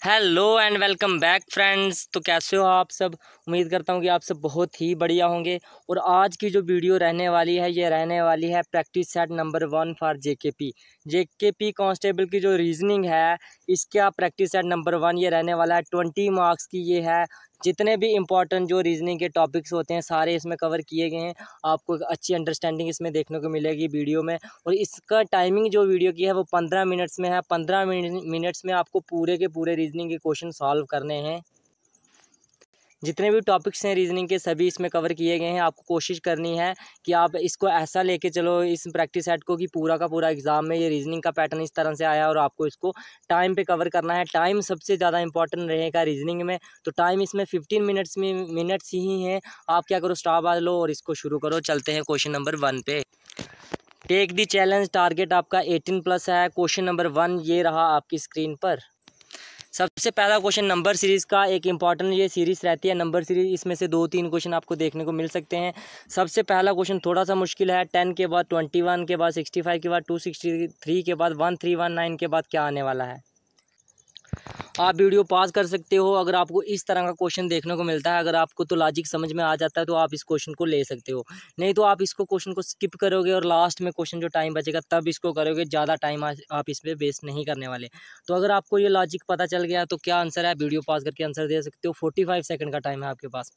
Hello and welcome back friends. तो कैसे हो आप सब। उम्मीद करता हूँ कि आप सब बहुत ही बढ़िया होंगे। और आज की जो वीडियो रहने वाली है ये रहने वाली है practice set number 1 for JKP constable की जो रीजनिंग है इसका प्रैक्टिस सेट नंबर 1 ये रहने वाला है। 20 मार्क्स की ये है। जितने भी इंपॉर्टेंट जो रीजनिंग के टॉपिक्स होते हैं सारे इसमें कवर किए गए हैं। आपको एक अच्छी अंडरस्टैंडिंग इसमें देखने को मिलेगी वीडियो में। और इसका टाइमिंग जो वीडियो की है वो 15 मिनट्स में है। 15 मिनट्स में आपको पूरे के पूरे रीजनिंग के क्वेश्चन सॉल्व करने हैं। जितने भी टॉपिक्स हैं रीजनिंग के सभी इसमें कवर किए गए हैं। आपको कोशिश करनी है कि आप इसको ऐसा लेके चलो इस प्रैक्टिस सेट को कि पूरा का पूरा एग्जाम में ये रीजनिंग का पैटर्न इस तरह से आया और आपको इसको टाइम पे कवर करना है। टाइम सबसे ज़्यादा इंपॉर्टेंट रहेगा रीजनिंग में। तो टाइम इसमें 15 मिनट्स ही हैं। आप क्या करो स्टॉप आ लो और इसको शुरू करो। चलते हैं क्वेश्चन नंबर 1 पे। टेक दी चैलेंज टारगेट आपका 18+ है। क्वेश्चन नंबर 1 ये रहा आपकी स्क्रीन पर। सबसे पहला क्वेश्चन नंबर सीरीज़ का एक इंपॉर्टेंट ये सीरीज़ रहती है नंबर सीरीज़। इसमें से 2-3 क्वेश्चन आपको देखने को मिल सकते हैं। सबसे पहला क्वेश्चन थोड़ा सा मुश्किल है। 10 के बाद 21 के बाद 65 के बाद 263 के बाद 1319 के बाद क्या आने वाला है। आप वीडियो पॉज कर सकते हो। अगर आपको इस तरह का क्वेश्चन देखने को मिलता है, अगर आपको तो लॉजिक समझ में आ जाता है तो आप इस क्वेश्चन को ले सकते हो। नहीं तो आप इसको क्वेश्चन को स्किप करोगे और लास्ट में क्वेश्चन जो टाइम बचेगा तब इसको करोगे। ज़्यादा टाइम आप इस पर वेस्ट नहीं करने वाले। तो अगर आपको ये लॉजिक पता चल गया तो क्या आंसर है, वीडियो पॉज करके आंसर दे सकते हो। 45 सेकंड का टाइम है आपके पास।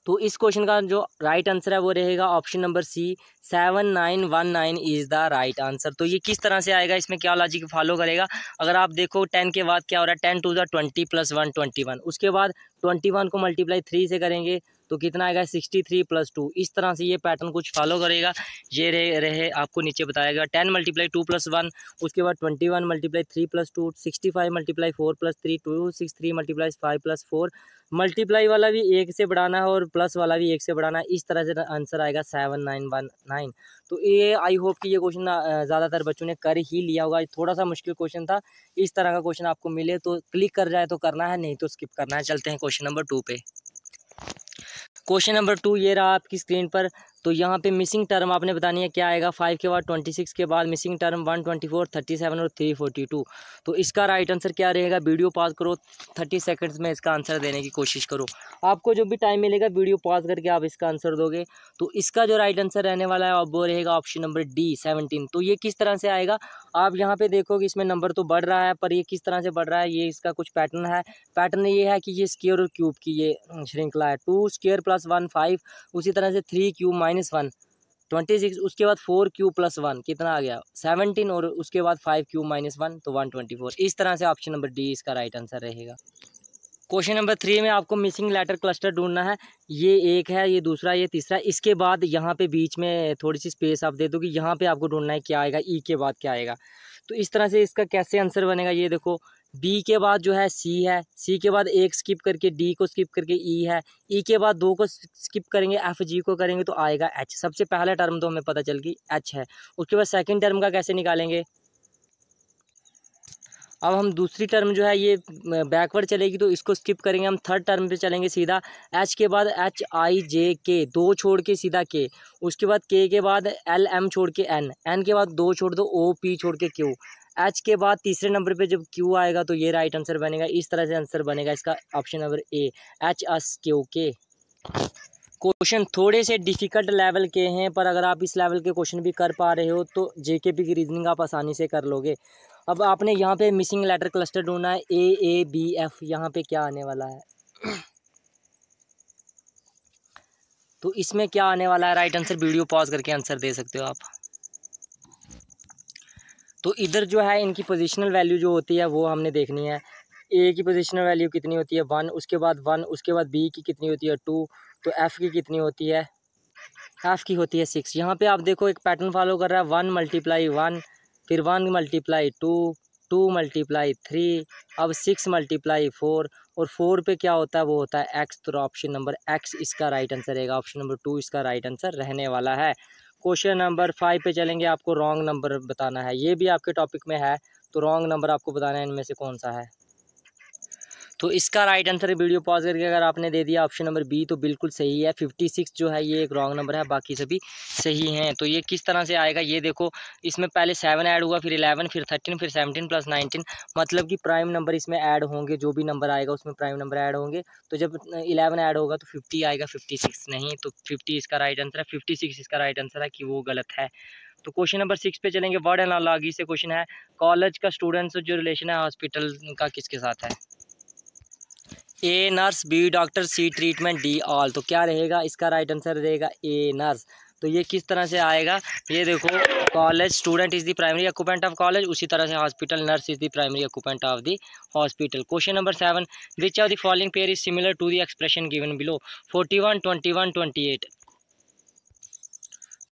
तो इस क्वेश्चन का जो राइट आंसर है वो रहेगा option number C. 7919 is the right answer. तो ये किस तरह से आएगा, इसमें क्या लॉजिक फॉलो करेगा। अगर आप देखो 10 के बाद क्या हो रहा है, 10 2 20 + 1 21। उसके बाद 21 को मल्टीप्लाई 3 से करेंगे तो कितना आएगा 63 + 2। इस तरह से ये पैटर्न कुछ फॉलो करेगा। ये रहे आपको नीचे बताएगा 10 × 2 + 1। उसके बाद 21 × 3 + 2 65 × 4 + 3 263 × 5 + 4। मल्टीप्लाई वाला भी 1 से बढ़ाना है और प्लस वाला भी 1 से बढ़ाना है। इस तरह से आंसर आएगा 7919। तो ये आई होप कि ये क्वेश्चन ज़्यादातर बच्चों ने कर ही लिया होगा। थोड़ा सा मुश्किल क्वेश्चन था। इस तरह का क्वेश्चन आपको मिले तो क्लिक कर जाए तो करना है, नहीं तो स्किप करना है। चलते हैं क्वेश्चन नंबर 2 पे। क्वेश्चन नंबर 2 ये रहा आपकी स्क्रीन पर। तो यहाँ पे मिसिंग टर्म आपने बतानी है क्या आएगा। 5 के बाद 26 के बाद मिसिंग टर्म 124 37 और 342। तो इसका राइट आंसर क्या रहेगा। वीडियो पॉज करो, 30 सेकंड्स में इसका आंसर देने की कोशिश करो। आपको जो भी टाइम मिलेगा वीडियो पॉज करके आप इसका आंसर दोगे। तो इसका जो राइट आंसर रहने वाला है वो रहेगा ऑप्शन नंबर डी 17। तो ये किस तरह से आएगा, आप यहाँ पे देखोगे इसमें नंबर तो बढ़ रहा है पर ये किस तरह से बढ़ रहा है, ये इसका कुछ पैटर्न है। पैटर्न ये है कि ये स्क्वायर और क्यूब की ये श्रृंखला है। 2 स्क्वायर + 1 5। उसी तरह से 3 क्यूब - 1 26। उसके बाद 4 क्यूब + 1 कितना आ गया 17। और उसके बाद 5 क्यूब - 1 तो 124। इस तरह से ऑप्शन नंबर डी इसका राइट आंसर रहेगा। क्वेश्चन नंबर 3 में आपको मिसिंग लेटर क्लस्टर ढूंढना है। ये एक है, ये दूसरा, ये तीसरा। इसके बाद यहाँ पे बीच में थोड़ी सी स्पेस आप दे दो कि यहाँ पे आपको ढूंढना है क्या आएगा, ई के बाद क्या आएगा। तो इस तरह से इसका कैसे आंसर बनेगा ये देखो। बी के बाद जो है सी है, सी के बाद एक स्किप करके डी को स्किप करके ई है, ई के बाद 2 को स्किप करेंगे एफ जी को करेंगे तो आएगा एच। सबसे पहला टर्म तो हमें पता चल गई एच है। उसके बाद सेकेंड टर्म का कैसे निकालेंगे। अब हम दूसरी टर्म जो है ये बैकवर्ड चलेगी तो इसको स्किप करेंगे। हम थर्ड टर्म पे चलेंगे सीधा। एच के बाद एच आई जे के, 2 छोड़ के सीधा के। उसके बाद के बाद एल एम छोड़ के एन, एन के बाद 2 छोड़ दो ओ पी छोड़ के क्यू। एच के बाद तीसरे नंबर पे जब क्यू आएगा तो ये राइट आंसर बनेगा। इस तरह से आंसर बनेगा इसका option number A H S Q के। क्वेश्चन थोड़े से डिफिकल्ट लेवल के हैं पर अगर आप इस लेवल के क्वेश्चन भी कर पा रहे हो तो जेकेपी की रीजनिंग आप आसानी से कर लोगे। अब आपने यहाँ पे मिसिंग लेटर क्लस्टर ढूंढना है ए बी एफ। यहाँ पे क्या आने वाला है तो इसमें क्या आने वाला है राइट आंसर। वीडियो पॉज करके आंसर दे सकते हो आप। तो इधर जो है इनकी पोजिशनल वैल्यू जो होती है वो हमने देखनी है। ए की पोजिशनल वैल्यू कितनी होती है 1, उसके बाद 1, उसके बाद बी की कितनी होती है 2, तो एफ़ की कितनी होती है, एफ़ की होती है 6। यहाँ पे आप देखो एक पैटर्न फॉलो कर रहा है 1 × 1, फिर 1 × 2, 2 × 3, अब 6 × 4 और 4 पे क्या होता है वो होता है एक्स। तो ऑप्शन नंबर एक्स इसका राइट आंसर रहेगा। ऑप्शन नंबर 2 इसका राइट आंसर रहने वाला है। क्वेश्चन नंबर 5 पे चलेंगे। आपको रॉन्ग नंबर बताना है, ये भी आपके टॉपिक में है तो रॉन्ग नंबर आपको बताना है इनमें से कौन सा है। तो इसका राइट आंसर है, वीडियो पॉज करके अगर आपने दे दिया ऑप्शन नंबर बी तो बिल्कुल सही है। 56 जो है ये एक रॉन्ग नंबर है, बाकी सभी सही हैं। तो ये किस तरह से आएगा, ये देखो इसमें पहले 7 ऐड हुआ, फिर 11, फिर 13, फिर 17 प्लस 19, मतलब कि प्राइम नंबर इसमें ऐड होंगे, जो भी नंबर आएगा उसमें प्राइम नंबर ऐड होंगे। तो जब 11 ऐड होगा तो 50 आएगा, 56 नहीं। तो 50 इसका राइट आंसर है, 56 इसका राइट आंसर है कि वो गलत है। तो क्वेश्चन नंबर 6 पे चलेंगे। वर्ड एनालॉजी से क्वेश्चन है, कॉलेज का स्टूडेंट्स जो रिलेशन है हॉस्पिटल का किसके साथ है। A nurse, B doctor, C treatment, D all. तो क्या रहेगा इसका राइट आंसर रहेगा ए नर्स। तो ये किस तरह से आएगा, ये देखो college student is the primary occupant of college, उसी तरह से hospital nurse is the primary occupant of the hospital. Question number 7, which of the following pair is similar to the expression given below, 41, 21, 28।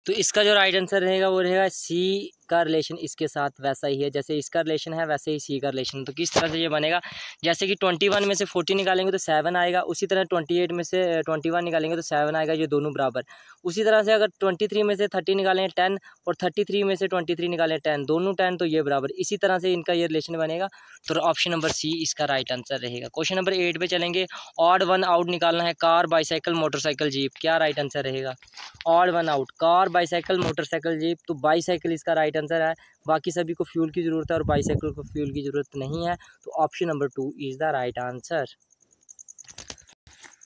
तो इसका जो right answer रहेगा वो रहेगा सी का रिलेशन इसके साथ वैसा ही है, जैसे इसका रिलेशन है वैसे ही सी का रिलेशन। तो किस तरह से ये बनेगा, जैसे कि 21 में से 40 निकालेंगे तो 7 आएगा, उसी तरह 28 में से 21 निकालेंगे तो 7 आएगा, ये दोनों बराबर। उसी तरह से अगर 23 में से 30 निकालें 10 और 33 में से 23 निकालें 10, दोनों 10 तो ये बराबर। इसी तरह से इनका ये रिलेशन बनेगा। तो ऑप्शन नंबर सी इसका राइट आंसर रहेगा। क्वेश्चन नंबर 8 पे चलेंगे। ऑड वन आउट निकालना है, कार, बाईसाइकिल, मोटरसाइकिल, जीप। क्या राइट आंसर रहेगा, odd one out, car, bicycle, motorcycle, jeep. तो बाईसाइकिल इसका राइट आंसर है, बाकी सभी को फ्यूल की ज़रूरत है और बाईसाइकिल को फ्यूल की ज़रूरत नहीं है। तो option number 2 is the right answer.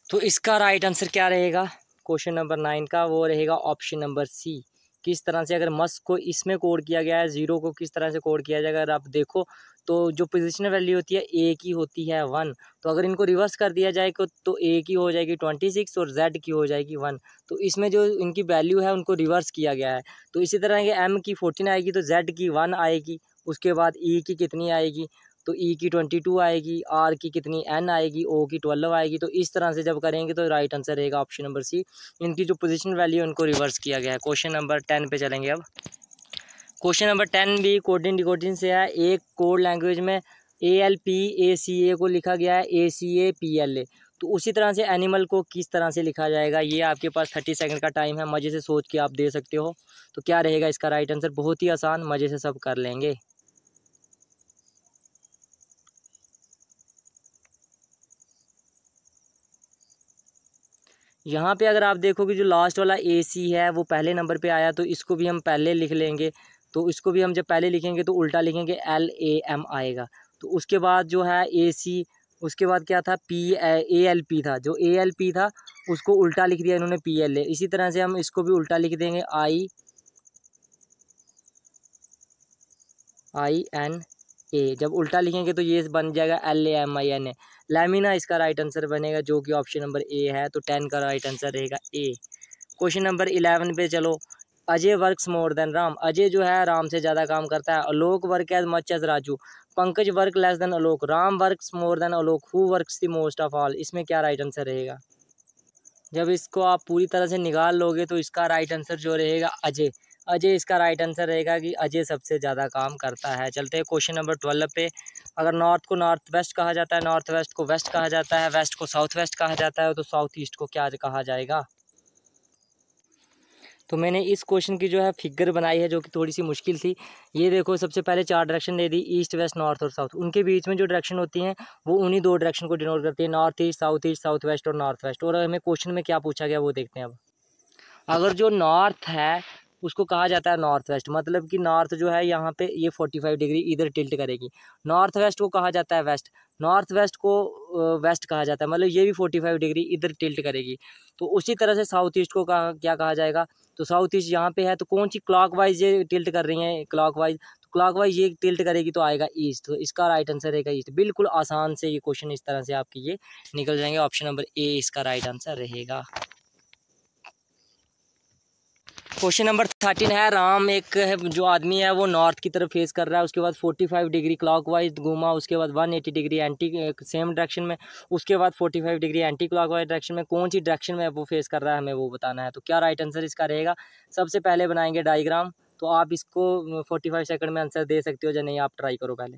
तो इसका राइट आंसर क्या रहेगा क्वेश्चन नंबर 9 का, वो रहेगा ऑप्शन नंबर सी। किस तरह से, अगर मस्क को इसमें कोड किया गया है, ज़ीरो को किस तरह से कोड किया जाएगा, अगर आप देखो तो जो पोजिशनल वैल्यू होती है ए की होती है 1, तो अगर इनको रिवर्स कर दिया जाए तो ए की हो जाएगी 26 और जेड की हो जाएगी 1। तो इसमें जो इनकी वैल्यू है उनको रिवर्स किया गया है। तो इसी तरह के एम की 14 आएगी तो जेड की 1 आएगी, उसके बाद ई की कितनी आएगी, तो ई की 22 आएगी, आर की कितनी एन आएगी, ओ की 12 आएगी। तो इस तरह से जब करेंगे तो राइट आंसर रहेगा ऑप्शन नंबर सी। इनकी जो पोजीशन वैल्यू है उनको रिवर्स किया गया है। क्वेश्चन नंबर 10 पे चलेंगे अब। क्वेश्चन नंबर 10 भी कोडिंग डिकोडिंग से है। एक कोड लैंग्वेज में ALP-ACA को लिखा गया है ACA-PLA। तो उसी तरह से एनिमल को किस तरह से लिखा जाएगा, ये आपके पास 30 सेकंड का टाइम है, मज़े से सोच के आप दे सकते हो। तो क्या रहेगा इसका राइट आंसर, बहुत ही आसान, मज़े से सब कर लेंगे। यहाँ पे अगर आप देखोगे जो लास्ट वाला AC है वो पहले नंबर पे आया, तो इसको भी हम पहले लिख लेंगे। तो इसको भी हम जब पहले लिखेंगे तो उल्टा लिखेंगे, LAM आएगा। तो उसके बाद जो है AC, उसके बाद क्या था, ALP था, जो ALP था उसको उल्टा लिख दिया इन्होंने PLA। इसी तरह से हम इसको भी उल्टा लिख देंगे, INA। जब उल्टा लिखेंगे तो ये बन जाएगा LAMINA, लैमिना इसका राइट आंसर बनेगा, जो कि ऑप्शन नंबर ए है। तो 10 का राइट आंसर रहेगा ए। क्वेश्चन नंबर 11 पे चलो। Ajay works more than Ram, Ajay जो है राम से ज़्यादा काम करता है। Alok work as much as Raju, Pankaj work less than Alok, Ram works more than Alok, who works the most of all. इसमें क्या राइट आंसर रहेगा, जब इसको आप पूरी तरह से निकाल लोगे तो इसका राइट आंसर जो रहेगा अजय, अजय इसका राइट आंसर रहेगा कि अजय सबसे ज़्यादा काम करता है। चलते हैं क्वेश्चन नंबर 12 पे। अगर नॉर्थ को नॉर्थ वेस्ट कहा जाता है, नॉर्थ वेस्ट को वेस्ट कहा जाता है, वेस्ट को साउथ वेस्ट कहा जाता है, तो साउथ ईस्ट को क्या कहा जाएगा। तो मैंने इस क्वेश्चन की जो है फिगर बनाई है, जो कि थोड़ी सी मुश्किल थी। ये देखो, सबसे पहले 4 डायरेक्शन दे दी, ईस्ट वेस्ट नॉर्थ और साउथ। उनके बीच में जो डायरेक्शन होती हैं वो उन्हीं 2 डायरेक्शन को डिनोट करती है, नॉर्थ ईस्ट, साउथ वेस्ट और नॉर्थ वेस्ट। और हमें क्वेश्चन में क्या पूछा गया वो देखते हैं अब। अगर जो नॉर्थ है उसको कहा जाता है नॉर्थ वेस्ट, मतलब कि नॉर्थ जो है यहाँ पे ये 45 डिग्री इधर टिल्ट करेगी। नॉर्थ वेस्ट को कहा जाता है वेस्ट, नॉर्थ वेस्ट को वेस्ट कहा जाता है, मतलब ये भी 45 डिग्री इधर टिल्ट करेगी। तो उसी तरह से साउथ ईस्ट को क्या कहा जाएगा, तो साउथ ईस्ट यहाँ पे है तो कौन सी क्लॉकवाइज ये टिल्ट कर रही हैं, क्लॉकवाइज, तो क्लॉकवाइज ये टिल्ट करेगी तो आएगा ईस्ट। तो इसका राइट आंसर रहेगा ईस्ट। बिल्कुल आसान से ये क्वेश्चन इस तरह से आपके ये निकल जाएंगे। ऑप्शन नंबर ए इसका राइट आंसर रहेगा। क्वेश्चन नंबर 13 है, राम एक जो आदमी है वो नॉर्थ की तरफ फेस कर रहा है, उसके बाद 45 डिग्री क्लॉकवाइज घूमा, उसके बाद 180 डिग्री एंटी सेम डायरेक्शन में, उसके बाद 45 डिग्री एंटी क्लॉकवाइज डायरेक्शन में, कौन सी डायरेक्शन में वो फेस कर रहा है हमें वो बताना है। तो क्या राइट आंसर इसका रहेगा, सबसे पहले बनाएंगे डायग्राम। तो आप इसको 45 सेकंड में आंसर दे सकते हो या नहीं, आप ट्राई करो पहले।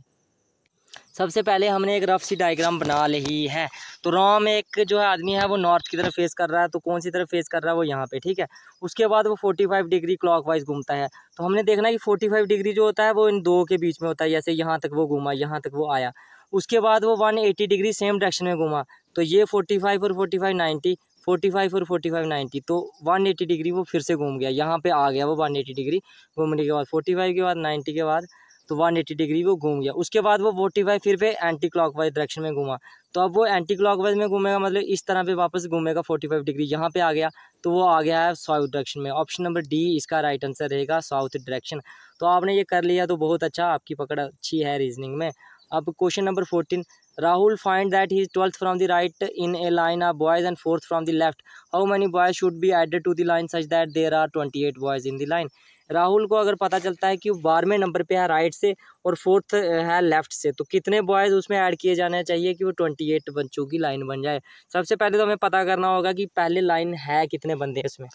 सबसे पहले हमने एक रफ सी डायग्राम बना ली है। तो राम एक जो है आदमी है वो नॉर्थ की तरफ फेस कर रहा है, तो कौन सी तरफ फेस कर रहा है वो यहाँ पे, ठीक है। उसके बाद वो 45 डिग्री क्लॉकवाइज घूमता है। तो हमने देखना है कि 45 डिग्री जो होता है वो इन दो के बीच में होता है, जैसे यहाँ तक वो घूमा, यहाँ तक वो आया। उसके बाद वो 180 डिग्री सेम डायरेक्शन में घूमा, तो ये 45 और 45 90, 45 और 45 90, तो 180 डिग्री वो फिर से घूम गया, यहाँ पे आ गया वो 180 डिग्री घूमने के बाद, 45 के बाद 90 के बाद तो 180 डिग्री वो घूम गया। उसके बाद वो 45 फिर पे एंटी क्लॉकवाइज डायरेक्शन में घूमा, तो अब वो एंटी क्लॉकवाइज में घूमेगा, मतलब इस तरह पे वापस घूमेगा 45 डिग्री, यहाँ पे आ गया, तो वो आ गया है साउथ डायरेक्शन में। ऑप्शन नंबर डी इसका राइट आंसर रहेगा, साउथ डायरेक्शन। तो आपने ये कर लिया तो बहुत अच्छा, आपकी पकड़ अच्छी है रीजनिंग में। अब question number 14, Rahul find that he is 12th from the right in a line of boys and 4th from the left, how many boys should be added to the line such that there are 28 boys in the line. Rahul को अगर पता चलता है कि वो 12वें number पे है right से और 4th है लेफ्ट से, तो कितने बॉयज़ उसमें ऐड किए जाने चाहिए कि वो 28 बच्चों की लाइन बन जाए। सबसे पहले तो हमें पता करना होगा कि पहले लाइन है कितने बंदे इसमें।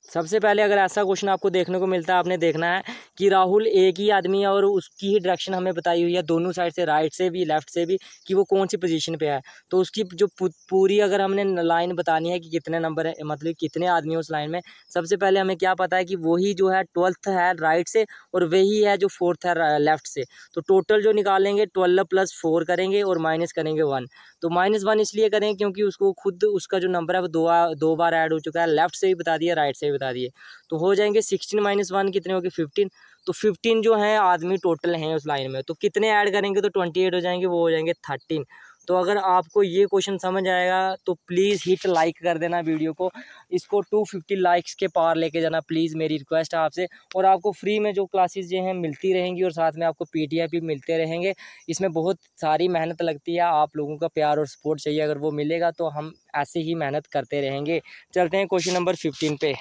सबसे पहले अगर ऐसा क्वेश्चन आपको देखने को मिलता है, आपने देखना है कि राहुल एक ही आदमी है और उसकी ही डायरेक्शन हमें बताई हुई है दोनों साइड से, राइट से भी लेफ्ट से भी, कि वो कौन सी पोजीशन पे है। तो उसकी जो पूरी अगर हमने लाइन बतानी है कि कितने नंबर है, मतलब कितने आदमी है उस लाइन में, सबसे पहले हमें क्या पता है कि वही जो है 12th है राइट से और वही है जो 4th है लेफ्ट से। तो टोटल जो निकालेंगे 12 + 4 करेंगे और माइनस करेंगे 1। तो -1 इसलिए करें क्योंकि उसको खुद उसका जो नंबर है वो दो बार ऐड हो चुका है, लेफ्ट से भी बता दिया राइट से भी बता दिए। तो हो जाएंगे 16 - 1 कितने हो गए 15। तो 15 जो है आदमी टोटल हैं उस लाइन में, तो कितने ऐड करेंगे तो 28 हो जाएंगे, वो हो जाएंगे 13। तो अगर आपको ये क्वेश्चन समझ आएगा तो प्लीज़ हिट लाइक कर देना वीडियो को, इसको 250 लाइक्स के पार लेके जाना प्लीज़, मेरी रिक्वेस्ट है आपसे। और आपको फ्री में जो क्लासेस जो हैं मिलती रहेंगी और साथ में आपको PDF भी मिलते रहेंगे। इसमें बहुत सारी मेहनत लगती है, आप लोगों का प्यार और सपोर्ट चाहिए, अगर वो मिलेगा तो हम ऐसे ही मेहनत करते रहेंगे। चलते हैं क्वेश्चन नंबर 15 पे।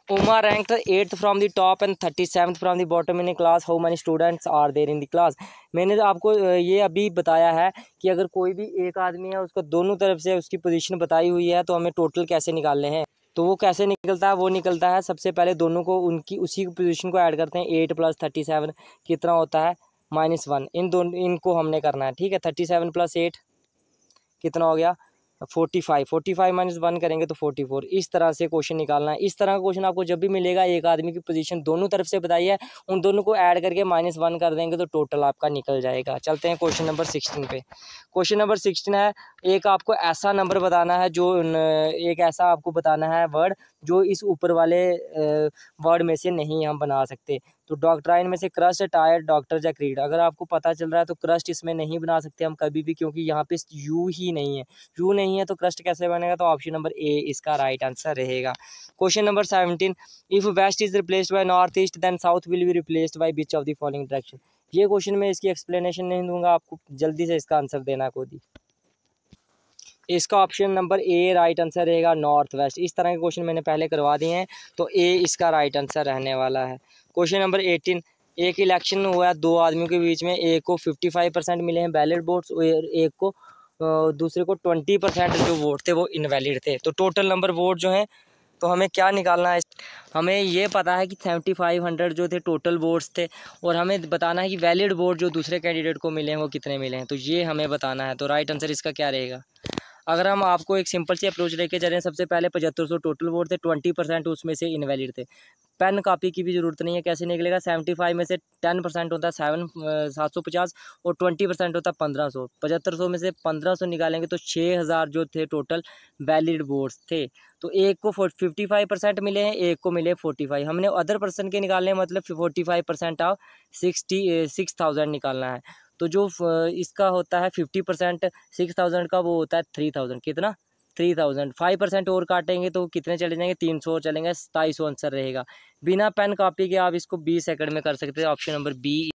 Uma ranked 8th from the top and 37th from the bottom in a class. How many students are there in the class? मैंने आपको ये अभी बताया है कि अगर कोई भी एक आदमी है उसको दोनों तरफ से उसकी पोजीशन बताई हुई है तो हमें टोटल कैसे निकालने हैं। तो वो कैसे निकलता है, वो निकलता है सबसे पहले दोनों को उनकी उसी पोजीशन को ऐड करते हैं। 8 + 37 कितना होता है -1, इन दोनों इनको हमने करना है, ठीक है। 37 + 8 कितना हो गया 45, 45 - 1 करेंगे तो 44। इस तरह से क्वेश्चन निकालना है। इस तरह का क्वेश्चन आपको जब भी मिलेगा, एक आदमी की पोजीशन दोनों तरफ से बताई है, उन दोनों को ऐड करके -1 कर देंगे तो टोटल आपका निकल जाएगा। चलते हैं क्वेश्चन नंबर 16 पे। क्वेश्चन नंबर 16 है, एक आपको ऐसा नंबर बताना है जो एक ऐसा आपको बताना है वर्ड जो इस ऊपर वाले वर्ड में से नहीं हम बना सकते। तो डॉक्ट्राइन में से क्रस्ट, टायर, डॉक्टर या क्रीड। अगर आपको पता चल रहा है तो क्रस्ट इसमें नहीं बना सकते हम कभी भी, क्योंकि यहाँ पे यू ही नहीं है। यू नहीं है तो क्रस्ट कैसे बनेगा, तो ऑप्शन नंबर ए इसका राइट आंसर रहेगा। Question number 17, if west is replaced by north east then south will be replaced by which of the following direction. ये क्वेश्चन में इसकी एक्सप्लेनेशन नहीं दूंगा, आपको जल्दी से इसका आंसर देना खुद ही। इसका ऑप्शन नंबर ए राइट आंसर रहेगा, नॉर्थ वेस्ट। इस तरह के क्वेश्चन मैंने पहले करवा दिए हैं, तो ए इसका राइट आंसर रहने वाला है। क्वेश्चन नंबर 18, एक इलेक्शन हुआ है दो आदमियों के बीच में, एक को 55% मिले हैं बैलेट वोट्स और एक को दूसरे को 20% जो वोट थे वो इनवैलिड थे। तो टोटल नंबर वोट जो हैं, तो हमें क्या निकालना है, हमें ये पता है कि 7500 जो थे टोटल वोट्स थे, और हमें बताना है कि वैलिड वोट जो दूसरे कैंडिडेट को मिले हैं वो कितने मिले हैं, तो ये हमें बताना है। तो राइट आंसर इसका क्या रहेगा। अगर हम आपको एक सिंपल सी अप्रोच लेके चलें, सबसे पहले 7500 टोटल वोट थे, 20% उसमें से इनवैलिड थे। पेन कॉपी की भी ज़रूरत नहीं है, कैसे निकलेगा, 75 में से 10% होता है 750 और 20% होता है 1500। 7500 में से 1500 निकालेंगे तो 6000 जो थे टोटल वैलिड वोट्स थे। तो एक को 55% मिले हैं, एक को मिले 45। हमने अदर पर्सन के निकालने मतलब 45% ऑफ 6000 निकालना है। तो जो इसका होता है 50% 6000 का, वो होता है 3000। कितना 3000। 5% और काटेंगे तो कितने चले जाएंगे, 300 और चलेंगे, 2700 आंसर रहेगा। बिना पेन कॉपी के आप इसको 20 सेकंड में कर सकते हैं, option number B.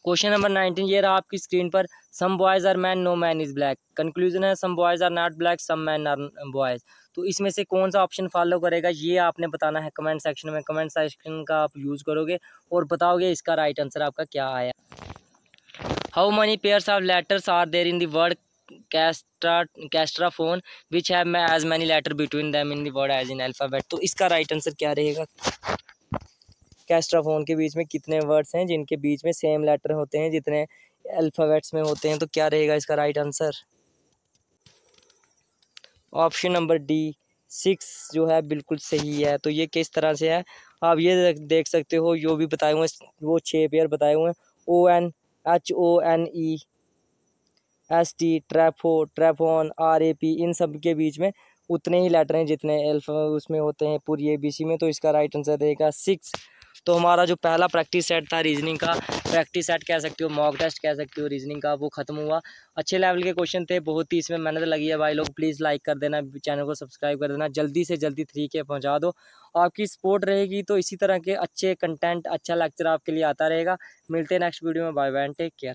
Question number 19, ये रहा आपकी स्क्रीन पर, some boys are man no man is black. Conclusion है some boys are not black some man are boys. तो इसमें से कौन सा ऑप्शन फॉलो करेगा, ये आपने बताना है कमेंट सेक्शन में। कमेंट सेक्शन का आप यूज़ करोगे और बताओगे इसका राइट आंसर आपका क्या आया। How many pairs of letters are there in the word कैस्ट्राफोन which have as many letter between them in the word as in alphabet. तो इसका राइट आंसर क्या रहेगा, कैस्ट्राफोन के बीच में कितने वर्ड्स हैं जिनके बीच में सेम लेटर होते हैं जितने अल्फ़ाबेट्स में होते हैं, तो क्या रहेगा इसका right answer. Option number D 6 जो है बिल्कुल सही है। तो ये किस तरह से है, आप ये देख सकते हो, जो भी बताए हुए हैं वो 6 पेयर बताए हुए हैं ONHONEST, ट्रैफोन, RAP, इन सब के बीच में उतने ही लेटर हैं जितने एल्फ उसमें होते हैं पूरी ABC में। तो इसका राइट आंसर रहेगा 6। तो हमारा जो पहला प्रैक्टिस सेट था रीजनिंग का, प्रैक्टिस सेट कह सकते हो, मॉक टेस्ट कह सकते हो रीजनिंग का, वो खत्म हुआ। अच्छे लेवल के क्वेश्चन थे, बहुत ही इसमें मेहनत लगी है भाई लोग। प्लीज़ लाइक कर देना, चैनल को सब्सक्राइब कर देना, जल्दी से जल्दी 3K पहुंचा दो। आपकी सपोर्ट रहेगी तो इसी तरह के अच्छे कंटेंट, अच्छा लेक्चर आपके लिए आता रहेगा। मिलते हैं नेक्स्ट वीडियो में। Bye bye and take care.